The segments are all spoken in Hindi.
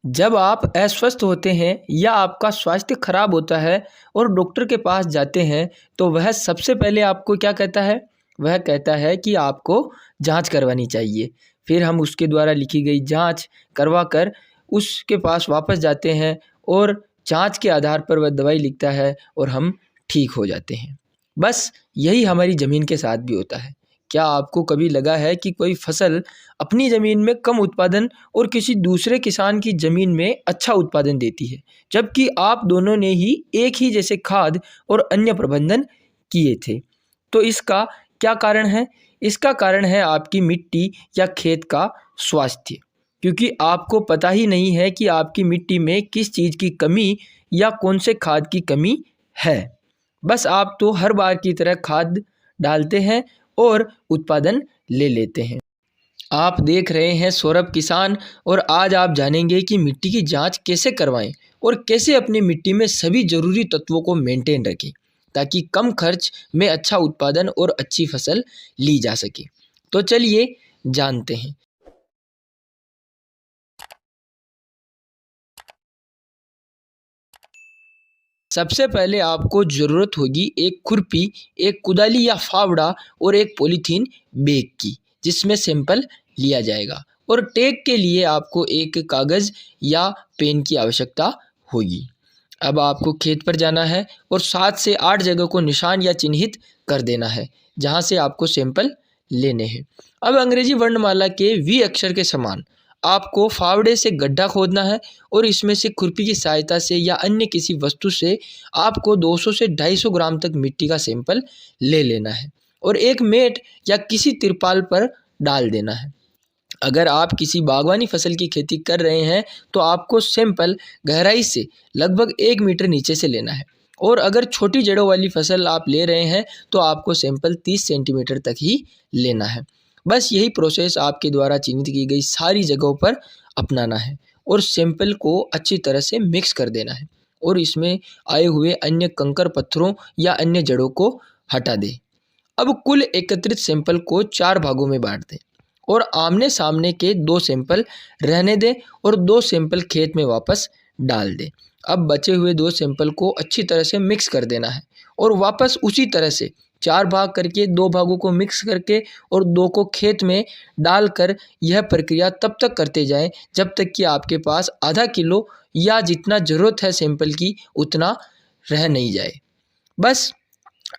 जब आप अस्वस्थ होते हैं या आपका स्वास्थ्य खराब होता है और डॉक्टर के पास जाते हैं तो वह सबसे पहले आपको क्या कहता है? वह कहता है कि आपको जांच करवानी चाहिए। फिर हम उसके द्वारा लिखी गई जांच करवा कर उसके पास वापस जाते हैं और जांच के आधार पर वह दवाई लिखता है और हम ठीक हो जाते हैं। बस यही हमारी ज़मीन के साथ भी होता है। क्या आपको कभी लगा है कि कोई फसल अपनी ज़मीन में कम उत्पादन और किसी दूसरे किसान की ज़मीन में अच्छा उत्पादन देती है, जबकि आप दोनों ने ही एक ही जैसे खाद और अन्य प्रबंधन किए थे? तो इसका क्या कारण है? इसका कारण है आपकी मिट्टी या खेत का स्वास्थ्य, क्योंकि आपको पता ही नहीं है कि आपकी मिट्टी में किस चीज़ की कमी या कौन से खाद की कमी है। बस आप तो हर बार की तरह खाद डालते हैं और उत्पादन ले लेते हैं। आप देख रहे हैं सौरभ किसान, और आज आप जानेंगे कि मिट्टी की जांच कैसे करवाएं और कैसे अपनी मिट्टी में सभी जरूरी तत्वों को मेंटेन रखें ताकि कम खर्च में अच्छा उत्पादन और अच्छी फसल ली जा सके। तो चलिए जानते हैं। सबसे पहले आपको ज़रूरत होगी एक खुरपी, एक कुदाली या फावड़ा और एक पॉलीथीन बैग की, जिसमें सैंपल लिया जाएगा। और टैग के लिए आपको एक कागज़ या पेन की आवश्यकता होगी। अब आपको खेत पर जाना है और 7 से 8 जगह को निशान या चिन्हित कर देना है जहां से आपको सैंपल लेने हैं। अब अंग्रेजी वर्णमाला के वी अक्षर के समान आपको फावड़े से गड्ढा खोदना है और इसमें से खुरपी की सहायता से या अन्य किसी वस्तु से आपको 200 से 250 ग्राम तक मिट्टी का सैंपल ले लेना है और एक मेट या किसी तिरपाल पर डाल देना है। अगर आप किसी बागवानी फसल की खेती कर रहे हैं तो आपको सैंपल गहराई से लगभग 1 मीटर नीचे से लेना है, और अगर छोटी जड़ों वाली फसल आप ले रहे हैं तो आपको सैंपल 30 सेंटीमीटर तक ही लेना है। बस यही प्रोसेस आपके द्वारा चिन्हित की गई सारी जगहों पर अपनाना है और सैंपल को अच्छी तरह से मिक्स कर देना है और इसमें आए हुए अन्य कंकड़ पत्थरों या अन्य जड़ों को हटा दें। अब कुल एकत्रित सैंपल को 4 भागों में बांट दें और आमने सामने के 2 सैंपल रहने दें और 2 सैंपल खेत में वापस डाल दें। अब बचे हुए 2 सैंपल को अच्छी तरह से मिक्स कर देना है और वापस उसी तरह से 4 भाग करके 2 भागों को मिक्स करके और 2 को खेत में डालकर यह प्रक्रिया तब तक करते जाएं जब तक कि आपके पास आधा किलो या जितना ज़रूरत है सैंपल की उतना रह नहीं जाए। बस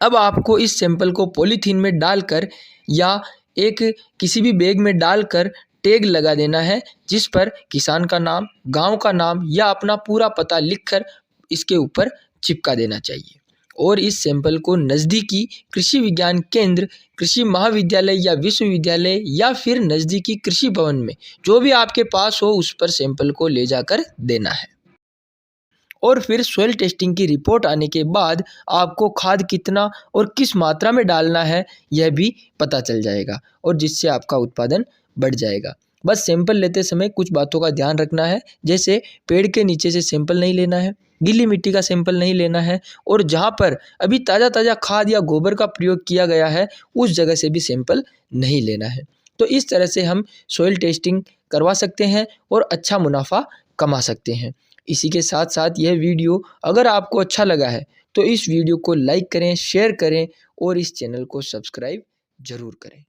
अब आपको इस सैंपल को पॉलीथीन में डालकर या एक किसी भी बैग में डालकर टैग लगा देना है, जिस पर किसान का नाम, गांव का नाम या अपना पूरा पता लिखकर इसके ऊपर चिपका देना चाहिए। और इस सैंपल को नज़दीकी कृषि विज्ञान केंद्र, कृषि महाविद्यालय या विश्वविद्यालय या फिर नज़दीकी कृषि भवन में जो भी आपके पास हो उस पर सैंपल को ले जाकर देना है। और फिर सॉइल टेस्टिंग की रिपोर्ट आने के बाद आपको खाद कितना और किस मात्रा में डालना है यह भी पता चल जाएगा और जिससे आपका उत्पादन बढ़ जाएगा। बस सैंपल लेते समय कुछ बातों का ध्यान रखना है, जैसे पेड़ के नीचे से सैंपल नहीं लेना है, गीली मिट्टी का सैंपल नहीं लेना है और जहाँ पर अभी ताज़ा ताज़ा खाद या गोबर का प्रयोग किया गया है उस जगह से भी सैंपल नहीं लेना है। तो इस तरह से हम सॉइल टेस्टिंग करवा सकते हैं और अच्छा मुनाफा कमा सकते हैं। इसी के साथ साथ यह वीडियो अगर आपको अच्छा लगा है तो इस वीडियो को लाइक करें, शेयर करें और इस चैनल को सब्सक्राइब ज़रूर करें।